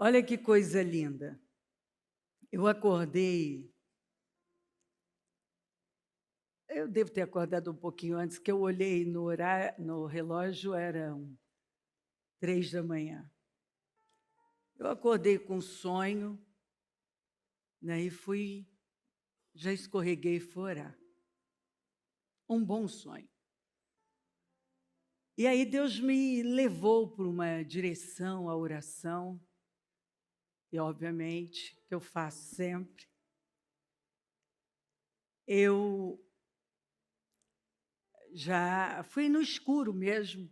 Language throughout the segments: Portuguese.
Olha que coisa linda. Eu acordei, eu devo ter acordado um pouquinho antes, que eu olhei no relógio, eram 3 da manhã. Eu acordei com um sonho, né, e já escorreguei e fui orar. Um bom sonho. E aí Deus me levou para uma direção, a oração, e obviamente, que eu faço sempre. Eu já fui no escuro mesmo,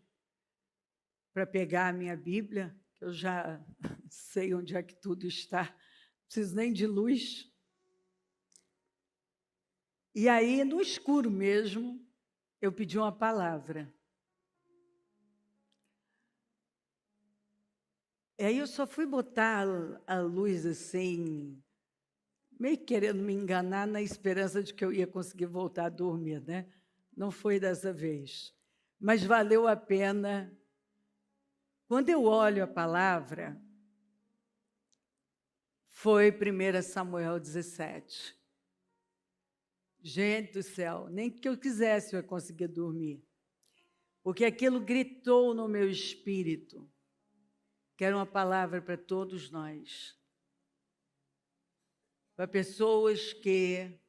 para pegar a minha Bíblia, que eu já sei onde é que tudo está, não preciso nem de luz. E aí, no escuro mesmo, eu pedi uma palavra. E aí eu só fui botar a luz assim, meio querendo me enganar, na esperança de que eu ia conseguir voltar a dormir, né? Não foi dessa vez. Mas valeu a pena. Quando eu olho a palavra, foi 1 Samuel 17. Gente do céu, nem que eu quisesse eu ia conseguir dormir. Porque aquilo gritou no meu espírito, que era uma palavra para todos nós. Para pessoas que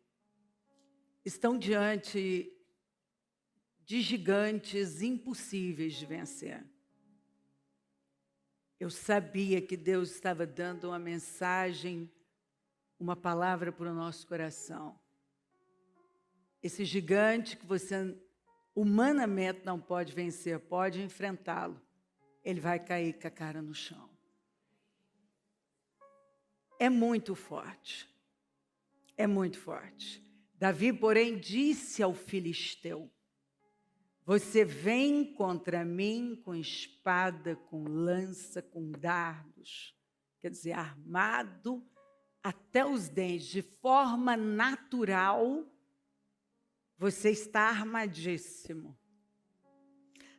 estão diante de gigantes impossíveis de vencer. Eu sabia que Deus estava dando uma mensagem, uma palavra para o nosso coração. Esse gigante que você humanamente não pode vencer, pode enfrentá-lo. Ele vai cair com a cara no chão. É muito forte. É muito forte. Davi, porém, disse ao filisteu: você vem contra mim com espada, com lança, com dardos, quer dizer, armado até os dentes, de forma natural, você está armadíssimo.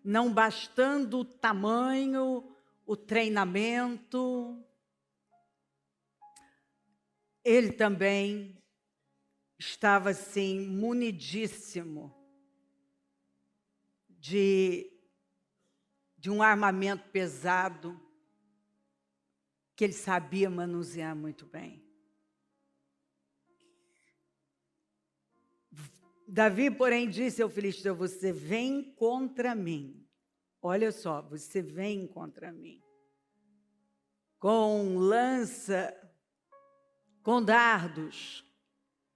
Não bastando o tamanho, o treinamento, ele também estava assim, munidíssimo de um armamento pesado que ele sabia manusear muito bem. Davi, porém, disse ao filisteu: você vem contra mim. Olha só, você vem contra mim. Com lança, com dardos,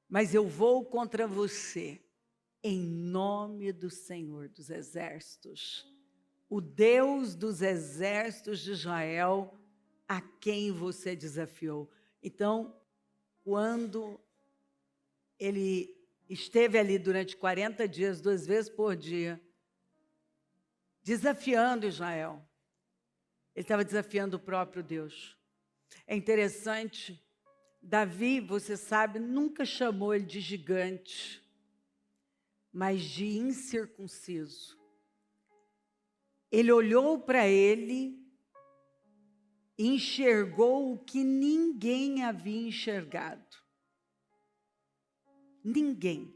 mas eu vou contra você, em nome do Senhor dos Exércitos, o Deus dos exércitos de Israel, a quem você desafiou. Então, quando ele esteve ali durante 40 dias, 2 vezes por dia, desafiando Israel, ele estava desafiando o próprio Deus. É interessante, Davi, você sabe, nunca chamou ele de gigante, mas de incircunciso. Ele olhou para ele e enxergou o que ninguém havia enxergado. Ninguém.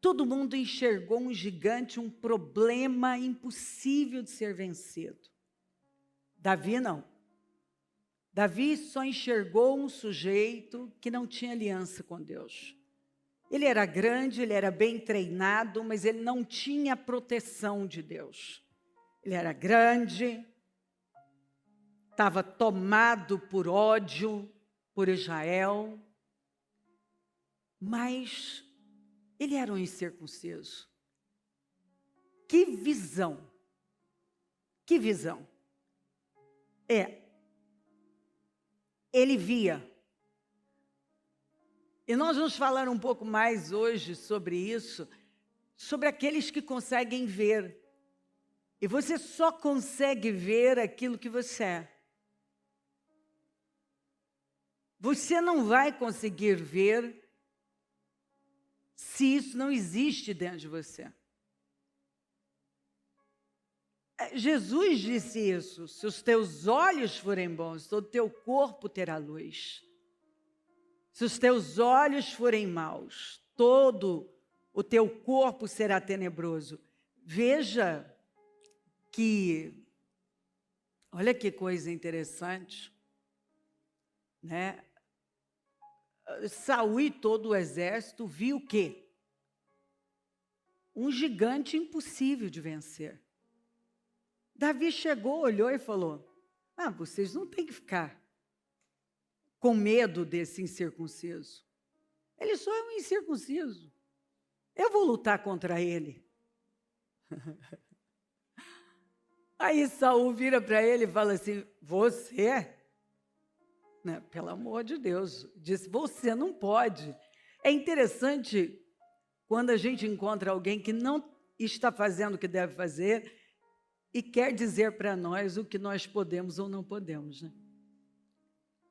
Todo mundo enxergou um gigante, um problema impossível de ser vencido. Davi não. Davi só enxergou um sujeito que não tinha aliança com Deus. Ele era grande, ele era bem treinado, mas ele não tinha a proteção de Deus. Ele era grande, estava tomado por ódio por Israel, mas ele era um incircunciso. Que visão! Que visão! Ele via. E nós vamos falar um pouco mais hoje sobre isso, sobre aqueles que conseguem ver. E você só consegue ver aquilo que você é. Você não vai conseguir ver se isso não existe dentro de você. Jesus disse isso: se os teus olhos forem bons, todo o teu corpo terá luz. Se os teus olhos forem maus, todo o teu corpo será tenebroso. Veja que, olha que coisa interessante, né? Saul e todo o exército viu o quê? Um gigante impossível de vencer. Davi chegou, olhou e falou: vocês não têm que ficar com medo desse incircunciso. Ele só é um incircunciso. Eu vou lutar contra ele. Aí Saul vira para ele e fala assim: você? Né? Pelo amor de Deus, disse: você não pode. É interessante quando a gente encontra alguém que não está fazendo o que deve fazer e quer dizer para nós o que nós podemos ou não podemos, né?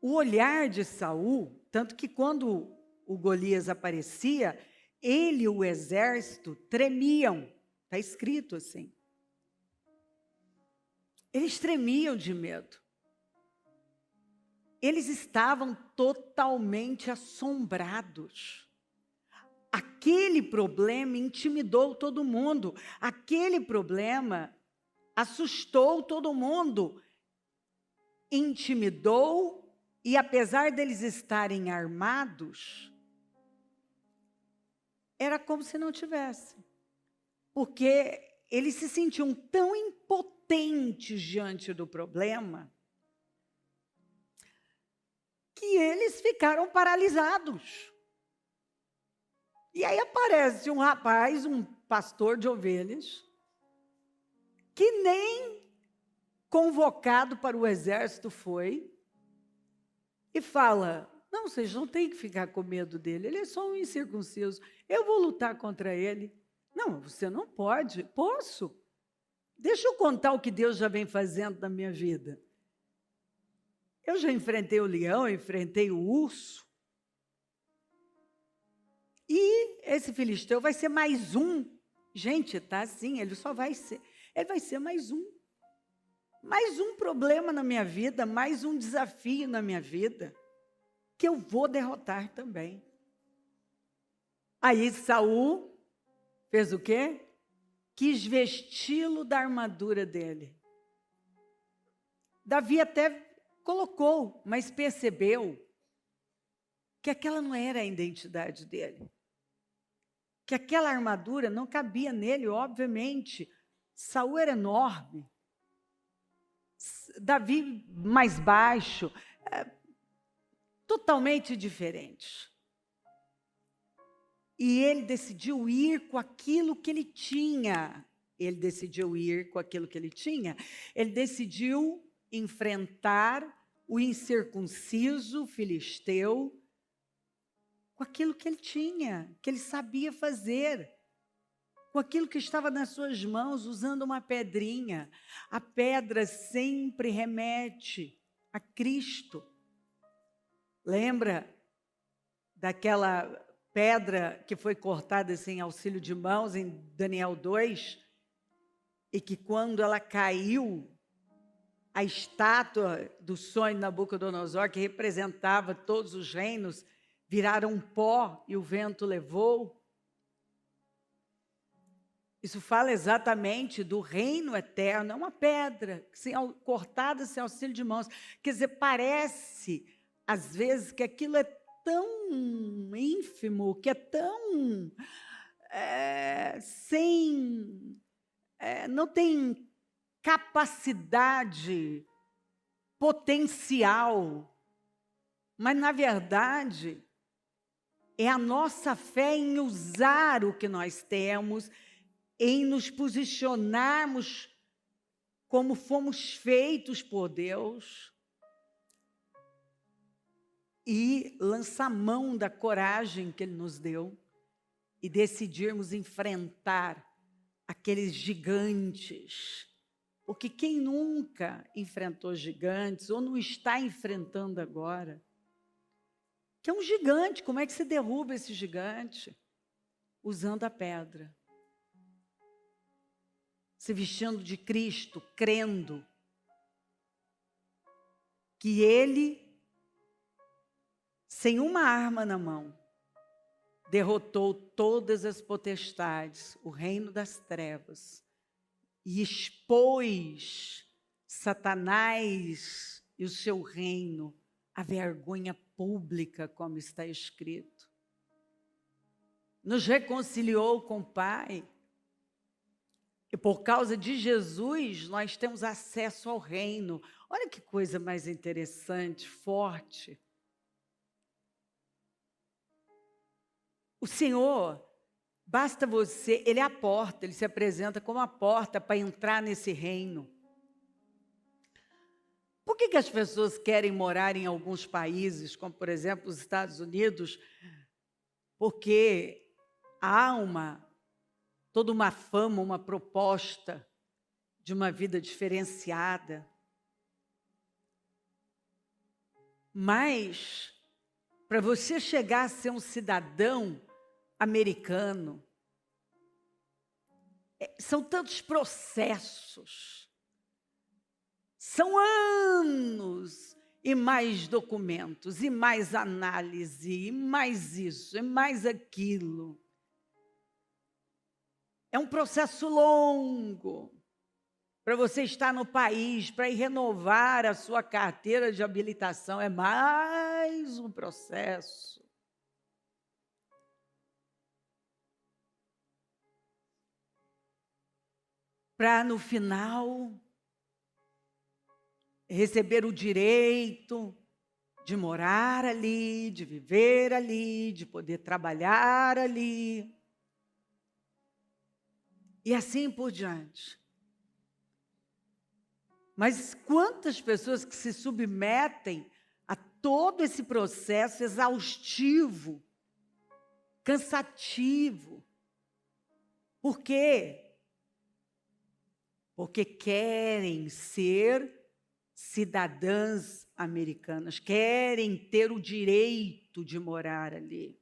O olhar de Saul, tanto que quando o Golias aparecia, ele e o exército tremiam. Está escrito assim. Eles tremiam de medo. Eles estavam totalmente assombrados. Aquele problema intimidou todo mundo. Aquele problema assustou todo mundo. Intimidou, e apesar deles estarem armados, era como se não tivesse. Porque eles se sentiam tão impotentes diante do problema que eles ficaram paralisados. E aí aparece um rapaz, um pastor de ovelhas, que nem convocado para o exército foi, e fala: não, vocês não têm que ficar com medo dele, ele é só um incircunciso, eu vou lutar contra ele. Não, você não pode. Posso? Deixa eu contar o que Deus já vem fazendo na minha vida. Eu já enfrentei o leão, enfrentei o urso. E esse filisteu vai ser mais um. Gente, tá assim, ele vai ser mais um. Mais um problema na minha vida, mais um desafio na minha vida, que eu vou derrotar também. Aí Saul fez o quê? Quis vesti-lo da armadura dele. Davi até colocou, mas percebeu que aquela não era a identidade dele. Que aquela armadura não cabia nele, obviamente. Saul era enorme. Davi mais baixo. Totalmente diferente. E ele decidiu ir com aquilo que ele tinha. Ele decidiu enfrentar o incircunciso filisteu com aquilo que ele tinha, que ele sabia fazer, com aquilo que estava nas suas mãos, usando uma pedrinha. A pedra sempre remete a Cristo. Lembra daquela pedra que foi cortada sem auxílio de mãos em Daniel 2? E que quando ela caiu, a estátua do sonho de Nabucodonosor, que representava todos os reinos, viraram pó e o vento levou. Isso fala exatamente do reino eterno, é uma pedra cortada sem auxílio de mãos. Quer dizer, parece, às vezes, que aquilo é tão ínfimo, que é tão não tem capacidade, potencial, mas, na verdade, é a nossa fé em usar o que nós temos, em nos posicionarmos como fomos feitos por Deus e lançar mão da coragem que Ele nos deu e decidirmos enfrentar aqueles gigantes. Porque quem nunca enfrentou gigantes ou não está enfrentando agora, que é um gigante, como é que se derruba esse gigante? Usando a pedra. se vestindo de Cristo, crendo que Ele, sem uma arma na mão, derrotou todas as potestades, o reino das trevas, e expôs Satanás e o seu reino à vergonha pública, como está escrito. Nos reconciliou com o Pai. E por causa de Jesus, nós temos acesso ao reino. Olha que coisa mais interessante, forte. O Senhor, basta você, Ele é a porta, Ele se apresenta como a porta para entrar nesse reino. Por que as pessoas querem morar em alguns países, como por exemplo os Estados Unidos? Porque há toda uma fama, uma proposta de uma vida diferenciada. Mas, para você chegar a ser um cidadão americano, são tantos processos, são anos, e mais documentos, e mais análise, e mais isso, e mais aquilo. É um processo longo para você estar no país, para ir renovar a sua carteira de habilitação. É mais um processo. Para no final receber o direito de morar ali, de viver ali, de poder trabalhar ali. E assim por diante. Mas quantas pessoas que se submetem a todo esse processo exaustivo, cansativo. Por quê? Porque querem ser cidadãs americanas, querem ter o direito de morar ali.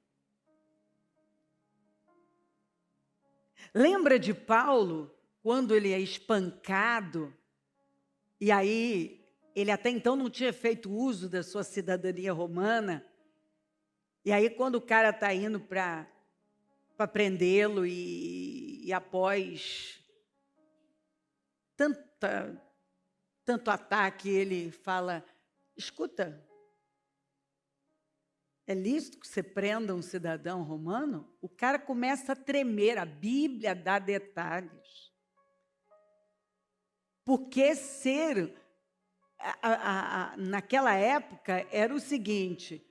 Lembra de Paulo, quando ele é espancado, e aí ele até então não tinha feito uso da sua cidadania romana, e aí quando o cara está indo para prendê-lo e após tanto ataque, ele fala, escuta, é lícito que você prenda um cidadão romano? O cara começa a tremer, a Bíblia dá detalhes. Porque naquela época era o seguinte,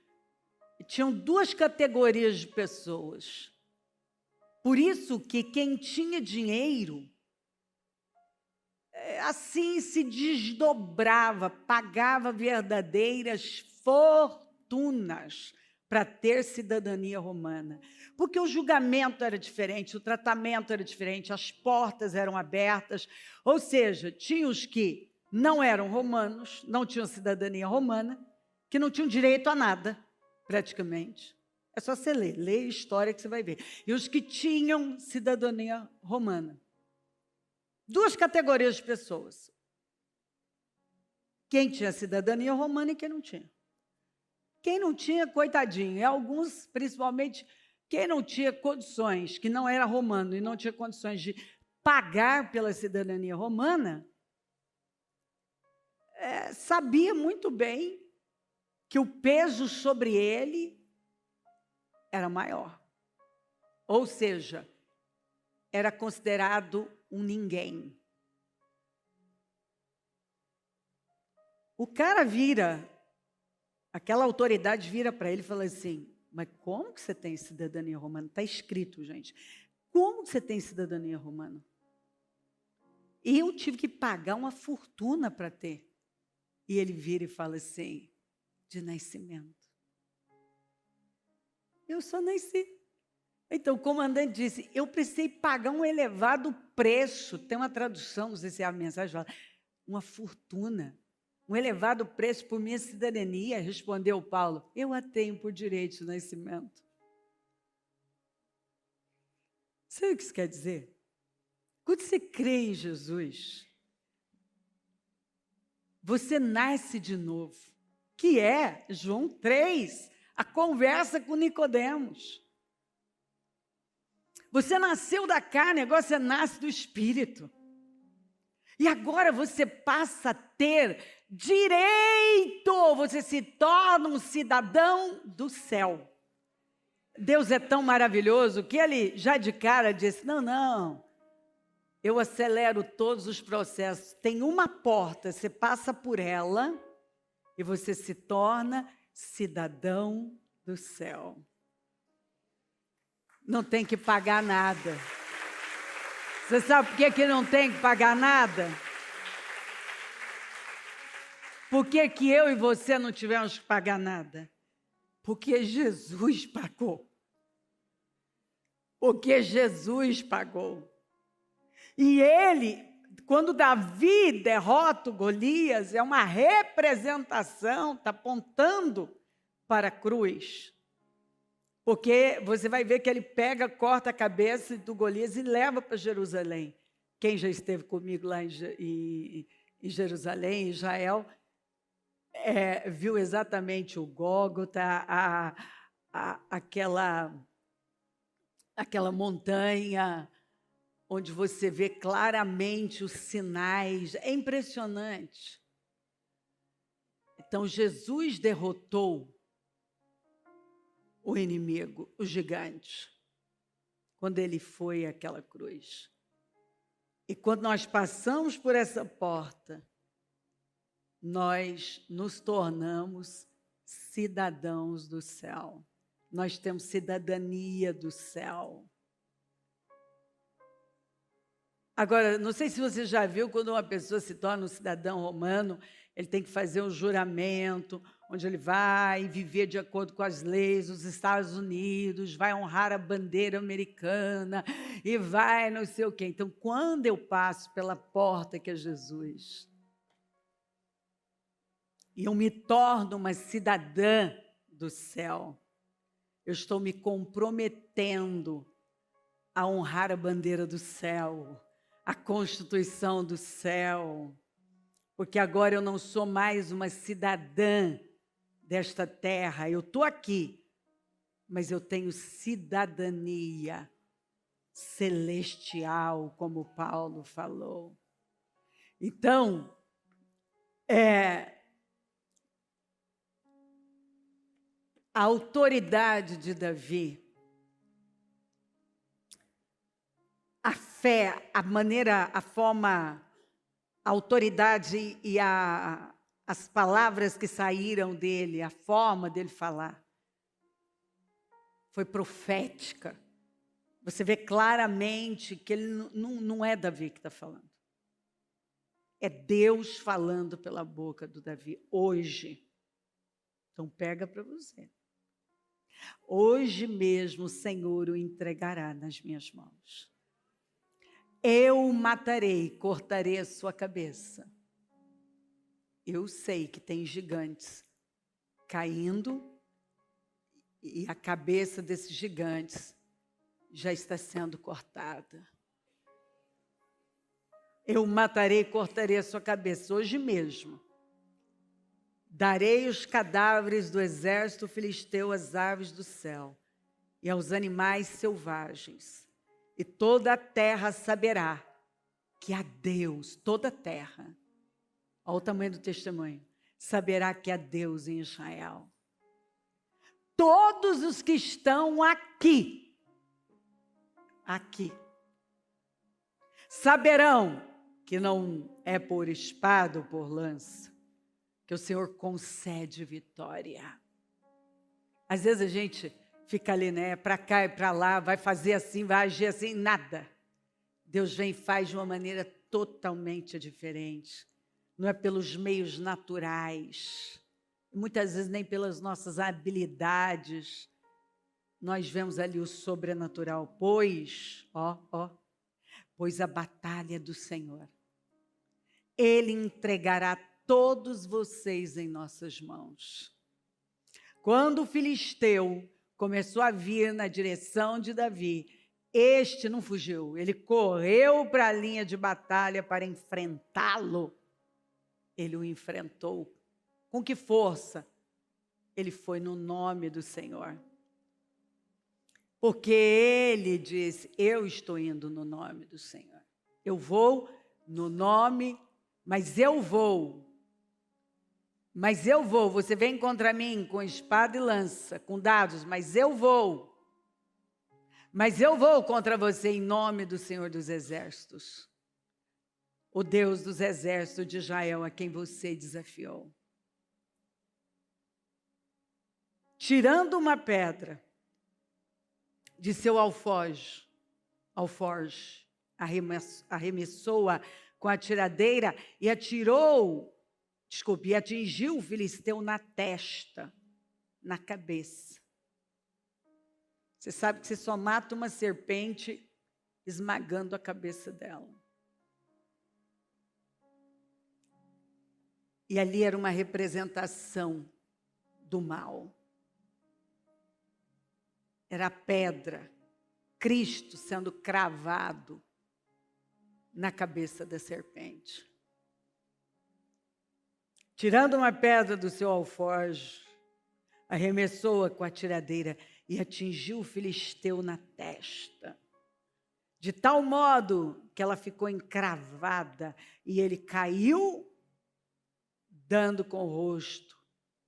tinham duas categorias de pessoas. Por isso que quem tinha dinheiro, assim se desdobrava, pagava verdadeiras fortunas para ter cidadania romana. Porque o julgamento era diferente, o tratamento era diferente, as portas eram abertas. Ou seja, tinha os que não eram romanos, não tinham cidadania romana, que não tinham direito a nada, praticamente. É só você ler a história que você vai ver. E os que tinham cidadania romana. Duas categorias de pessoas. Quem tinha cidadania romana e quem não tinha. Quem não tinha, coitadinho. E alguns, principalmente, quem não tinha condições, que não era romano e não tinha condições de pagar pela cidadania romana, sabia muito bem que o peso sobre ele era maior. Ou seja, era considerado um ninguém. O cara aquela autoridade vira para ele e fala assim, mas como que você tem cidadania romana? Está escrito, gente. Como que você tem cidadania romana? E eu tive que pagar uma fortuna para ter. E ele vira e fala assim, de nascimento. Eu só nasci. Então o comandante disse, eu precisei pagar um elevado preço. Tem uma tradução, não sei se é a mensagem, fala, uma fortuna. Um elevado preço por minha cidadania, respondeu Paulo. Eu a tenho por direito de nascimento. Sabe o que isso quer dizer? Quando você crê em Jesus, você nasce de novo, que é, João 3, a conversa com Nicodemos. Você nasceu da carne, agora você nasce do Espírito. E agora você passa a ter direito, você se torna um cidadão do céu. Deus é tão maravilhoso que ele já de cara disse, não, eu acelero todos os processos. Tem uma porta, você passa por ela e você se torna cidadão do céu. Não tem que pagar nada. Você sabe por que não tem que pagar nada? Por que eu e você não tivemos que pagar nada? Porque Jesus pagou. Porque Jesus pagou. E ele, quando Davi derrota o Golias, é uma representação, está apontando para a cruz. Porque você vai ver que ele pega, corta a cabeça do Golias e leva para Jerusalém. Quem já esteve comigo lá em Jerusalém, em Israel, viu exatamente o Gólgota, aquela montanha onde você vê claramente os sinais. É impressionante. Então, Jesus derrotou o inimigo, o gigante, quando ele foi àquela cruz. E quando nós passamos por essa porta, nós nos tornamos cidadãos do céu. Nós temos cidadania do céu. Agora, não sei se você já viu, quando uma pessoa se torna um cidadão romano, ele tem que fazer um juramento, onde ele vai viver de acordo com as leis dos Estados Unidos, vai honrar a bandeira americana e vai não sei o quê. Então, quando eu passo pela porta que é Jesus, e eu me torno uma cidadã do céu, eu estou me comprometendo a honrar a bandeira do céu, a Constituição do céu, porque agora eu não sou mais uma cidadã desta terra, eu estou aqui, mas eu tenho cidadania celestial, como Paulo falou. Então, a autoridade de Davi, a fé, a maneira, a forma, a autoridade e as palavras que saíram dele, a forma dele falar, foi profética. Você vê claramente que ele não é Davi que está falando. É Deus falando pela boca do Davi, hoje. Então pega para você. Hoje mesmo o Senhor o entregará nas minhas mãos. Eu o matarei, cortarei a sua cabeça. Eu sei que tem gigantes caindo e a cabeça desses gigantes já está sendo cortada. Eu o matarei, cortarei a sua cabeça hoje mesmo. Darei os cadáveres do exército filisteu às aves do céu e aos animais selvagens. E toda a terra saberá que há Deus, toda a terra, olha o tamanho do testemunho, saberá que há Deus em Israel. Todos os que estão aqui, saberão que não é por espada ou por lança, que o Senhor concede vitória. Às vezes a gente fica ali, para cá e para lá, vai fazer assim, vai agir assim, nada. Deus vem e faz de uma maneira totalmente diferente. Não é pelos meios naturais, muitas vezes nem pelas nossas habilidades. Nós vemos ali o sobrenatural, pois a batalha é do Senhor. Ele entregará todos vocês em nossas mãos. Quando o filisteu começou a vir na direção de Davi, Este não fugiu, ele correu para a linha de batalha para enfrentá-lo. Ele o enfrentou. Com que força? Ele foi no nome do Senhor. Porque ele disse, eu estou indo no nome do Senhor. Eu vou no nome, mas eu vou. Você vem contra mim com espada e lança, com dados, mas eu vou. Mas eu vou contra você em nome do Senhor dos Exércitos. O Deus dos exércitos de Israel, a quem você desafiou. Tirando uma pedra de seu alforje, arremessou-a com a tiradeira e atingiu o filisteu na testa, na cabeça. Você sabe que você só mata uma serpente esmagando a cabeça dela. E ali era uma representação do mal. Era a pedra, Cristo sendo cravado na cabeça da serpente. Tirando uma pedra do seu alforje, arremessou-a com a tiradeira e atingiu o filisteu na testa, de tal modo que ela ficou encravada e ele caiu, dando com o rosto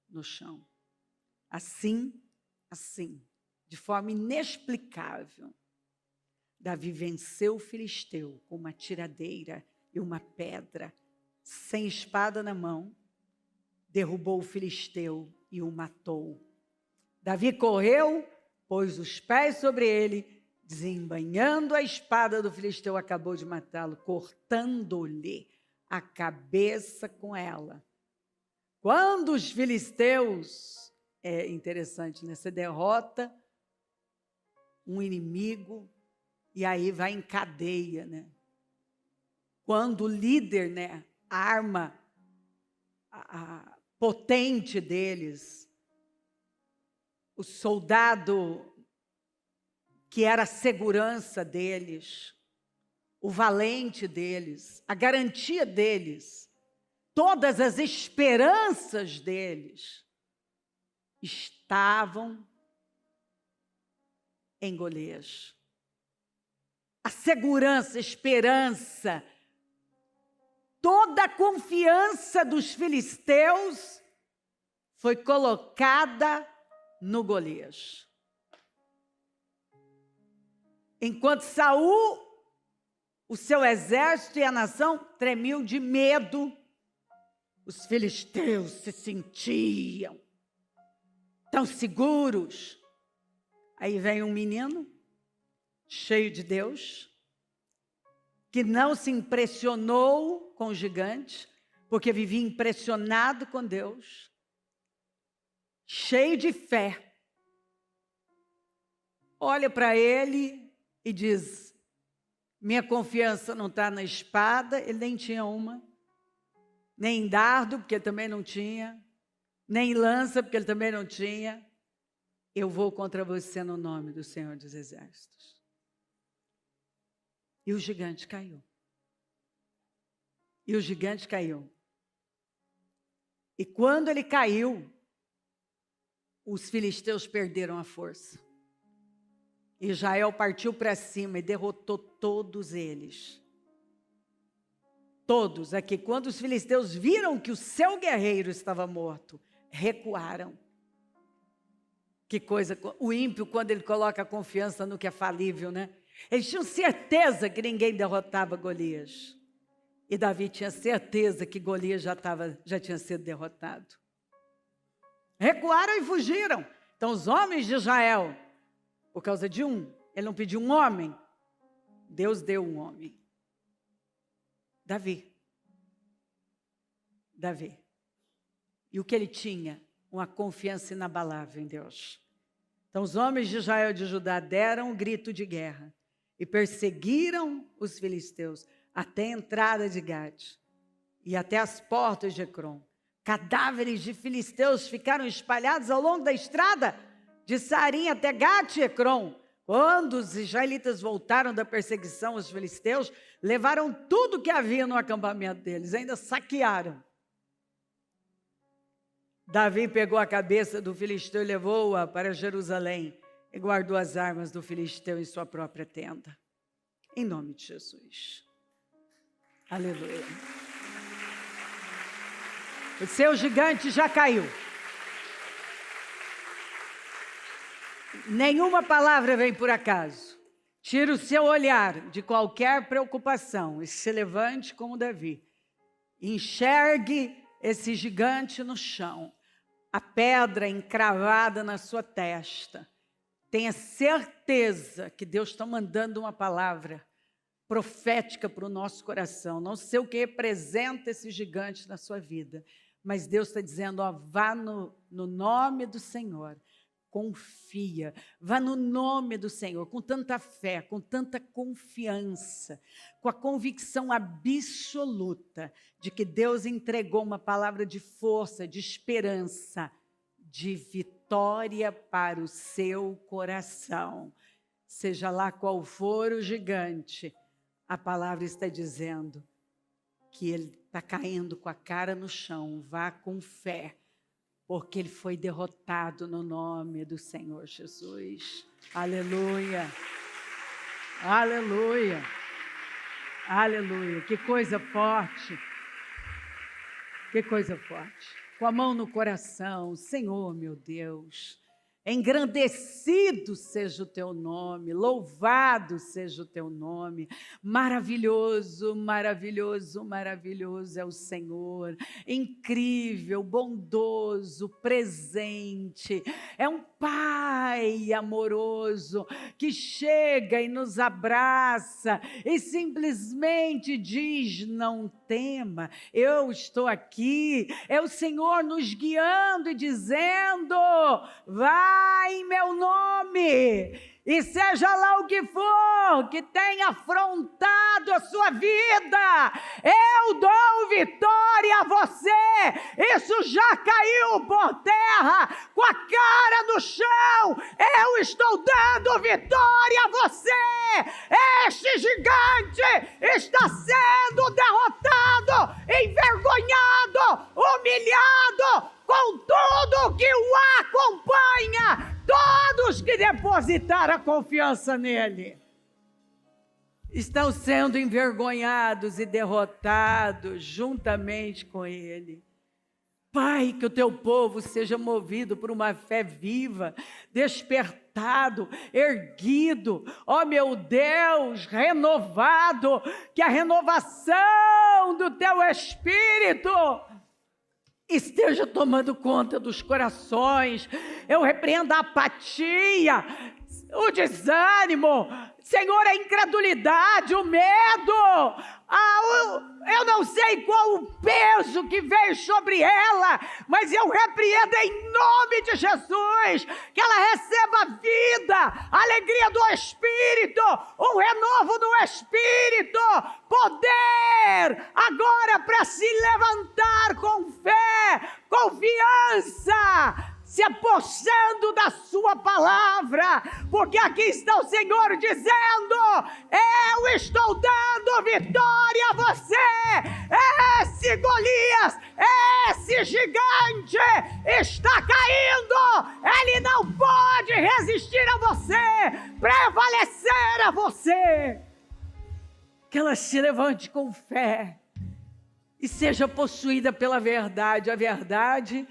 no chão. Assim, de forma inexplicável, Davi venceu o filisteu com uma tiradeira e uma pedra, sem espada na mão, derrubou o filisteu e o matou. Davi correu, pôs os pés sobre ele, desembainhando a espada do filisteu, acabou de matá-lo, cortando-lhe a cabeça com ela. Quando os filisteus, é interessante, né? Você derrota um inimigo e aí vai em cadeia, né? Quando o líder, né, a arma potente deles, o soldado que era a segurança deles, o valente deles, a garantia deles, todas as esperanças deles estavam em Golias. A segurança, a esperança, toda a confiança dos filisteus foi colocada no Golias. Enquanto Saul, o seu exército e a nação tremiam de medo, os filisteus se sentiam tão seguros. Aí vem um menino cheio de Deus, que não se impressionou com o gigante, porque vivia impressionado com Deus, cheio de fé. Olha para ele e diz, minha confiança não está na espada, ele nem tinha uma, nem em dardo, porque ele também não tinha, nem em lança, porque ele também não tinha. Eu vou contra você no nome do Senhor dos Exércitos. E o gigante caiu. E quando ele caiu, os filisteus perderam a força. Israel partiu para cima e derrotou todos eles. Todos aqui. Quando os filisteus viram que o seu guerreiro estava morto, recuaram. Que coisa, o ímpio, quando ele coloca a confiança no que é falível, né? Eles tinham certeza que ninguém derrotava Golias. E Davi tinha certeza que Golias já tinha sido derrotado. Recuaram e fugiram. Então os homens de Israel, por causa de ele não pediu um homem, Deus deu um homem. Davi. E o que ele tinha? Uma confiança inabalável em Deus. Então os homens de Israel e de Judá deram um grito de guerra e perseguiram os filisteus até a entrada de Gate e até as portas de Ecrom. Cadáveres de filisteus ficaram espalhados ao longo da estrada de Sarim até Gate e Ecrom, Quando os israelitas voltaram da perseguição aos filisteus, levaram tudo que havia no acampamento deles, ainda saquearam. Davi pegou a cabeça do filisteu e levou-a para Jerusalém e guardou as armas do filisteu em sua própria tenda. Em nome de Jesus. Aleluia. O seu gigante já caiu. Nenhuma palavra vem por acaso. Tire o seu olhar de qualquer preocupação e se levante como Davi. Enxergue esse gigante no chão, a pedra encravada na sua testa. Tenha certeza que Deus está mandando uma palavra profética para o nosso coração. Não sei o que representa esse gigante na sua vida, mas Deus está dizendo, ó, vá no nome do Senhor. Confia, vá no nome do Senhor, com tanta fé, com tanta confiança, com a convicção absoluta de que Deus entregou uma palavra de força, de esperança, de vitória para o seu coração. Seja lá qual for o gigante, a palavra está dizendo que ele está caindo com a cara no chão, vá com fé, porque ele foi derrotado no nome do Senhor Jesus. Aleluia, aleluia, aleluia. Que coisa forte, que coisa forte. Com a mão no coração, Senhor meu Deus, engrandecido seja o teu nome, louvado seja o teu nome, maravilhoso, maravilhoso, maravilhoso é o Senhor, incrível, bondoso, presente, é um Pai amoroso que chega e nos abraça e simplesmente diz, não tema, eu estou aqui, é o Senhor nos guiando e dizendo, vai em meu nome, e seja lá o que for que tenha afrontado a sua vida, eu dou vitória a você. Isso já caiu por terra, com a cara no chão, eu estou dando vitória a você. Este gigante está sendo derrotado, envergonhado, humilhado, com tudo que o acompanha. Todos que depositaram a confiança nele estão sendo envergonhados e derrotados juntamente com ele. Pai, que o teu povo seja movido por uma fé viva, despertado, erguido, ó meu Deus, renovado, que a renovação do teu Espírito esteja tomando conta dos corações. Eu repreendo a apatia, o desânimo, Senhor, a incredulidade, o medo. Eu não sei qual o peso que veio sobre ela, mas eu repreendo em nome de Jesus, que ela receba vida, alegria do Espírito, um renovo no Espírito, poder agora para se levantar com fé, confiança, se apossando da sua palavra, porque aqui está o Senhor dizendo, eu estou dando vitória a você. Esse Golias, esse gigante está caindo, ele não pode resistir a você, prevalecer a você. Que ela se levante com fé e seja possuída pela verdade. A verdade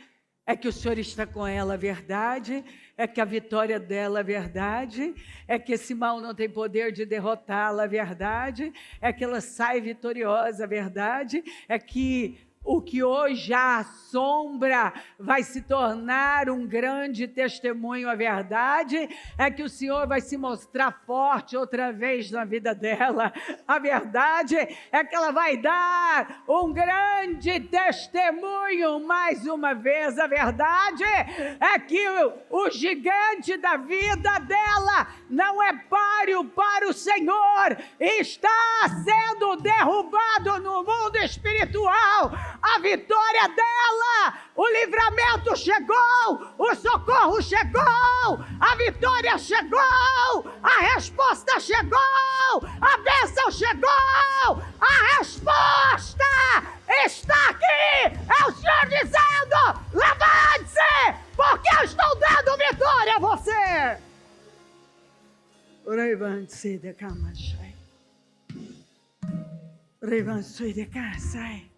é que o Senhor está com ela, a verdade é que a vitória dela, a verdade é que esse mal não tem poder de derrotá-la, a verdade é que ela sai vitoriosa, a verdade é que o que hoje a assombra vai se tornar um grande testemunho. A verdade é que o Senhor vai se mostrar forte outra vez na vida dela. A verdade é que ela vai dar um grande testemunho mais uma vez. A verdade é que o gigante da vida dela não é páreo para o Senhor, está sendo derrubado no mundo espiritual. A vitória dela, o livramento chegou, o socorro chegou, a vitória chegou, a cura chegou! A bênção chegou! A resposta está aqui! É o Senhor dizendo: levante-se, porque eu estou dando vitória a você! Levante-se de cama, sai. Levante-se de casa, sai.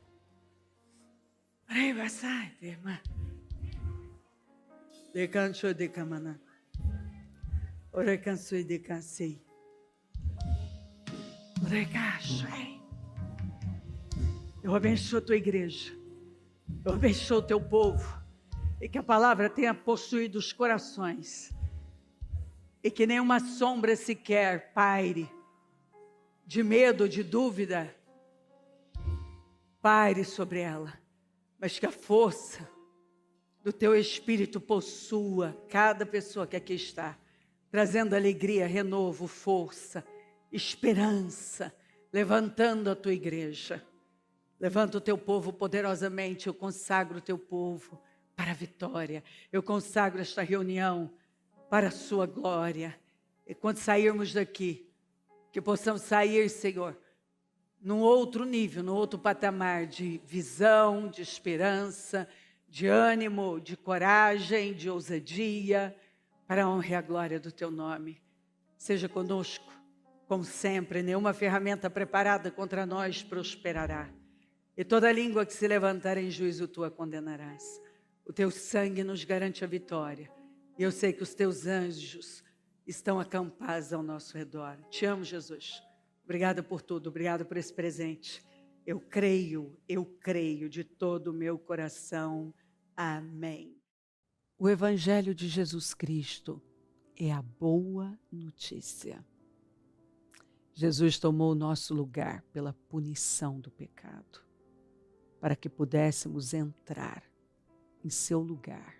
Levante-se de cama. De canso de camana. Ora canso de cansei. Ora cansei. Eu abençoo a tua igreja. Eu abençoo o teu povo. E que a palavra tenha possuído os corações. E que nenhuma sombra sequer paire de medo, de dúvida, paire sobre ela. Mas que a força do teu Espírito possua cada pessoa que aqui está, trazendo alegria, renovo, força, esperança, levantando a tua igreja. Levanta o teu povo poderosamente. Eu consagro o teu povo para a vitória. Eu consagro esta reunião para a sua glória. E quando sairmos daqui, que possamos sair, Senhor, num outro nível, num outro patamar de visão, de esperança, de ânimo, de coragem, de ousadia, para a honra e a glória do teu nome. Seja conosco, como sempre. Nenhuma ferramenta preparada contra nós prosperará. E toda língua que se levantar em juízo tu a condenarás. O teu sangue nos garante a vitória. E eu sei que os teus anjos estão acampados ao nosso redor. Te amo, Jesus. Obrigada por tudo, obrigada por esse presente. Eu creio de todo o meu coração. Amém. O Evangelho de Jesus Cristo é a boa notícia. Jesus tomou o nosso lugar pela punição do pecado, para que pudéssemos entrar em seu lugar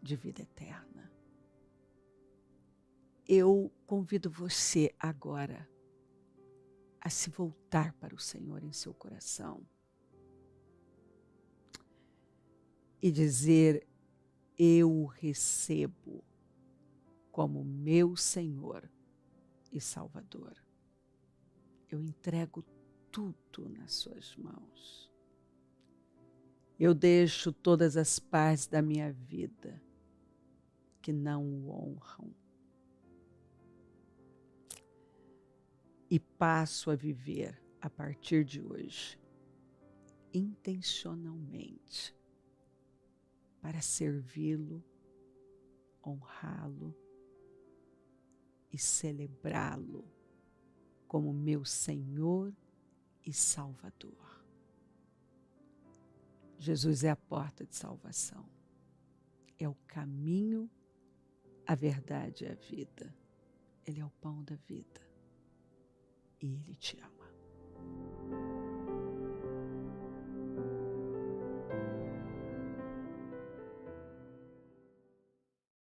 de vida eterna. Eu convido você agora a se voltar para o Senhor em seu coração e dizer: eu o recebo como meu Senhor e Salvador. Eu entrego tudo nas suas mãos. Eu deixo todas as partes da minha vida que não o honram e passo a viver a partir de hoje intencionalmente para servi-lo, honrá-lo e celebrá-lo como meu Senhor e Salvador. Jesus é a porta de salvação. É o caminho, a verdade e a vida. Ele é o pão da vida. E Ele te ama.